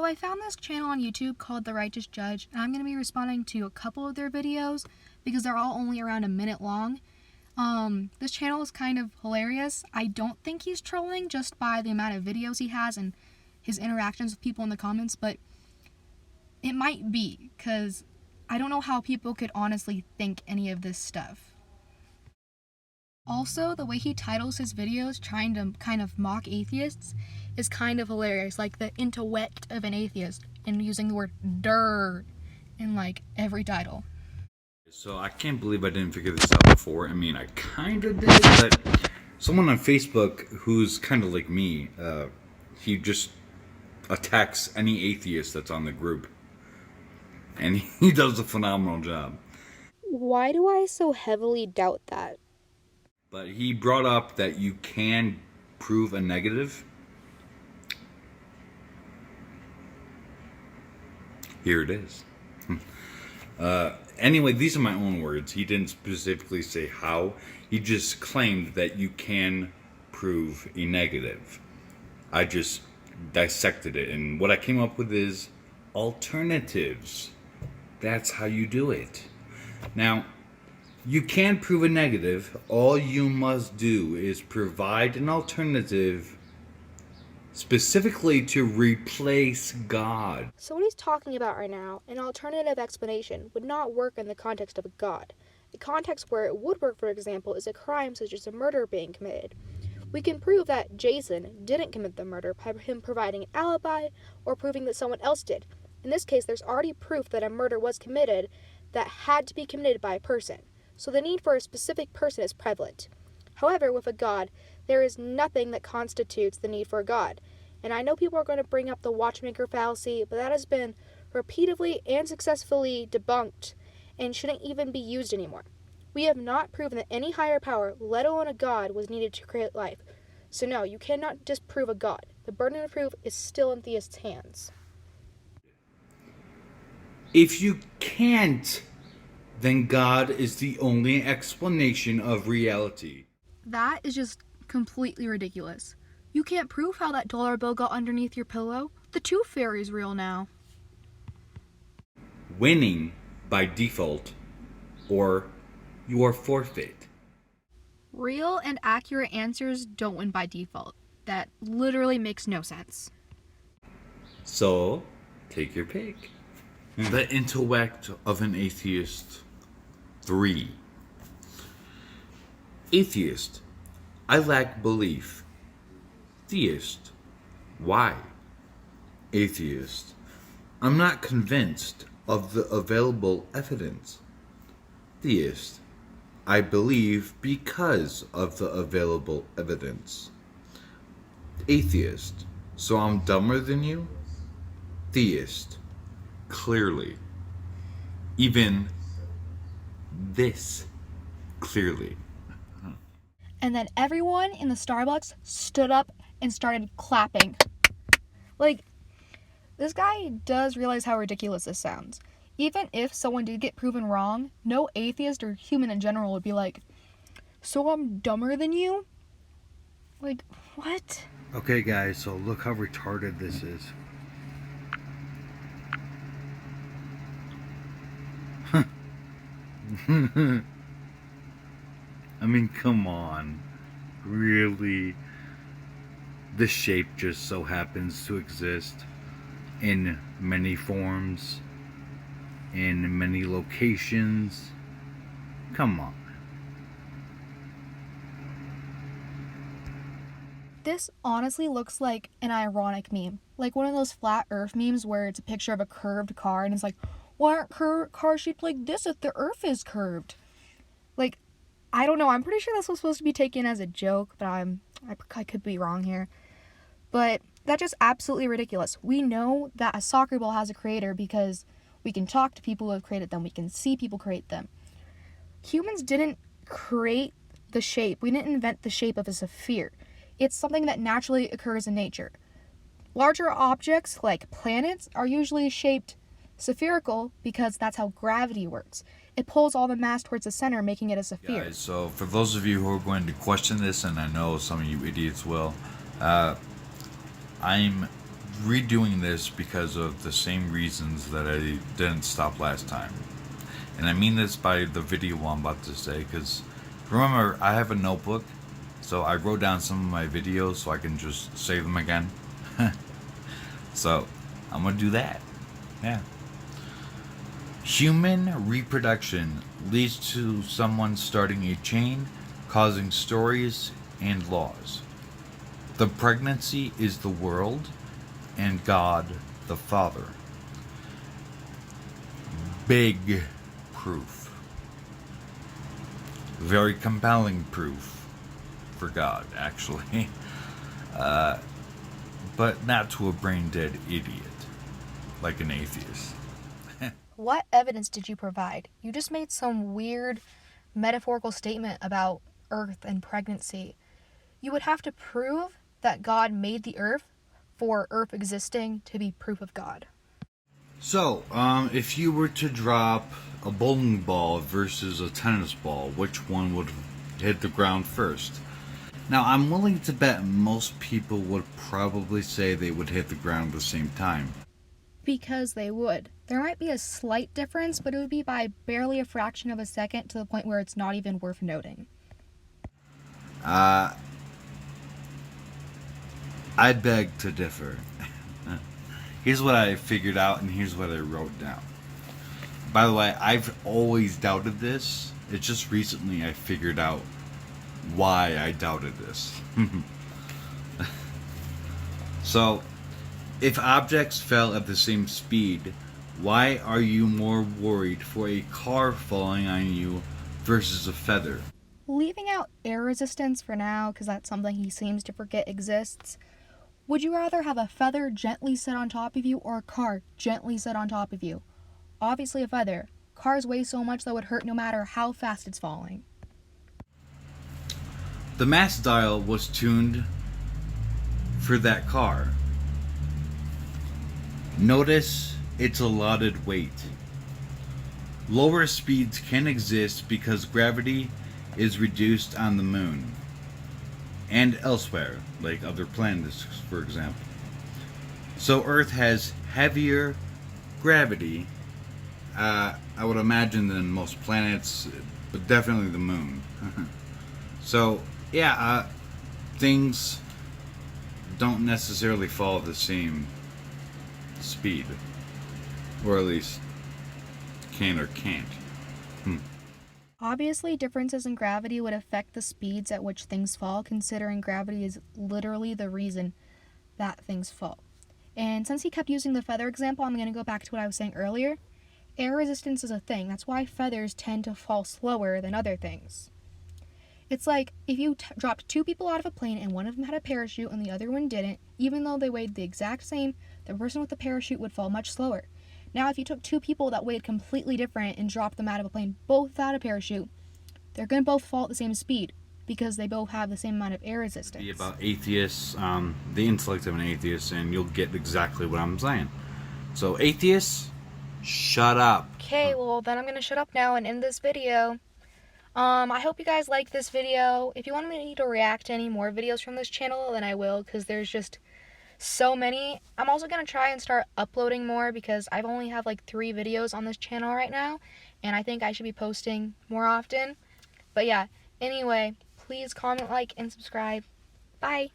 I found this channel on YouTube called The Righteous Judge, and I'm going to be responding to a couple of their videos because they're all only around a minute long. This channel is kind of hilarious. I don't think he's trolling just by the amount of videos he has and his interactions with people in the comments, but it might be, because I don't know how people could honestly think any of this stuff. Also, the way he titles his videos, trying to kind of mock atheists, is kind of hilarious. Like the intellect of an atheist, and using the word "der" in like every title. So I can't believe I didn't figure this out before. I mean, I kind of did, but someone on Facebook who's kind of like me, he just attacks any atheist that's on the group. And he does a phenomenal job. Why do I so heavily doubt that? But he brought up that you can prove a negative. Here it is. Anyway, these are my own words. He didn't specifically say how. He just claimed that you can prove a negative. I just dissected it, and what I came up with is alternatives. That's how you do it. Now, you can prove a negative. All you must do is provide an alternative specifically to replace God. So what he's talking about right now, an alternative explanation, would not work in the context of a God. The context where it would work, for example, is a crime such as a murder being committed. We can prove that Jason didn't commit the murder by him providing an alibi or proving that someone else did. In this case, there's already proof that a murder was committed that had to be committed by a person. So the need for a specific person is prevalent. However, with a God, there is nothing that constitutes the need for a God. And I know people are going to bring up the watchmaker fallacy, but that has been repeatedly and successfully debunked and shouldn't even be used anymore. We have not proven that any higher power, let alone a God, was needed to create life. So no, you cannot disprove a God. The burden of proof is still in theists' hands. If you can't, then God is the only explanation of reality. That is just completely ridiculous. You can't prove how that dollar bill got underneath your pillow. The tooth fairy's real now. Winning by default, or your forfeit. Real and accurate answers don't win by default. That literally makes no sense. So, take your pick. The intellect of an atheist. 3. Atheist. I lack belief. Theist. Why? Atheist. I'm not convinced of the available evidence. Theist. I believe because of the available evidence. Atheist. So I'm dumber than you? Theist. Clearly. Even this clearly. And then everyone in the Starbucks stood up and started clapping. Like, this guy does realize how ridiculous this sounds. Even if someone did get proven wrong, no atheist or human in general would be like, so I'm dumber than you? Like, what? Okay guys, so look how retarded this is. I mean, come on. Really? This shape just so happens to exist in many forms, in many locations. Come on. This honestly looks like an ironic meme. Like one of those flat earth memes where it's a picture of a curved car and it's like, why aren't cars shaped like this if the earth is curved? Like, I don't know. I'm pretty sure this was supposed to be taken as a joke, but I could be wrong here. But that's just absolutely ridiculous. We know that a soccer ball has a creator because we can talk to people who have created them. We can see people create them. Humans didn't create the shape. We didn't invent the shape of a sphere. It's something that naturally occurs in nature. Larger objects, like planets, are usually shaped spherical because that's how gravity works. It pulls all the mass towards the center, making it a sphere. Guys, so for those of you who are going to question this, and I know some of you idiots will, I'm redoing this because of the same reasons that I didn't stop last time. And I mean this by the video I'm about to say, because remember, I have a notebook, so I wrote down some of my videos so I can just save them again. So, I'm gonna do that. Yeah. Human reproduction leads to someone starting a chain, causing stories and laws. The pregnancy is the world, and God the Father. Big proof. Very compelling proof for God, actually. But not to a brain dead idiot, like an atheist. What evidence did you provide? You just made some weird metaphorical statement about Earth and pregnancy. You would have to prove that God made the Earth for Earth existing to be proof of God. So, if you were to drop a bowling ball versus a tennis ball, which one would hit the ground first? Now, I'm willing to bet most people would probably say they would hit the ground at the same time. Because they would. There might be a slight difference, but it would be by barely a fraction of a second, to the point where it's not even worth noting. I beg to differ. Here's what I figured out, and here's what I wrote down. By the way, I've always doubted this. It's just recently I figured out why I doubted this. So, if objects fell at the same speed, why are you more worried for a car falling on you versus a feather? Leaving out air resistance for now, because that's something he seems to forget exists, would you rather have a feather gently set on top of you or a car gently set on top of you? Obviously a feather. Cars weigh so much that would hurt no matter how fast it's falling. The mass dial was tuned for that car. Notice its allotted weight. Lower speeds can exist because gravity is reduced on the moon and elsewhere, like other planets, for example. So Earth has heavier gravity, I would imagine, than most planets, but definitely the moon. So, yeah, things don't necessarily fall at the same speed, or at least can or can't. Obviously, differences in gravity would affect the speeds at which things fall, considering gravity is literally the reason that things fall. And since he kept using the feather example, I'm going to go back to what I was saying earlier. Air resistance is a thing. That's why feathers tend to fall slower than other things. It's like if you dropped two people out of a plane and one of them had a parachute and the other one didn't, even though they weighed the exact same, the person with the parachute would fall much slower. Now, if you took two people that weighed completely different and dropped them out of a plane, both without a parachute, they're going to both fall at the same speed because they both have the same amount of air resistance. Be about atheists, the intellect of an atheist, and you'll get exactly what I'm saying. So, atheists, shut up. Okay, well, then I'm going to shut up now and end this video. I hope you guys liked this video. If you want me to react to any more videos from this channel, then I will, because there's just so many. I'm also going to try and start uploading more, because I've only have like 3 videos on this channel right now, and I think I should be posting more often. But yeah, anyway, please comment, like, and subscribe. Bye!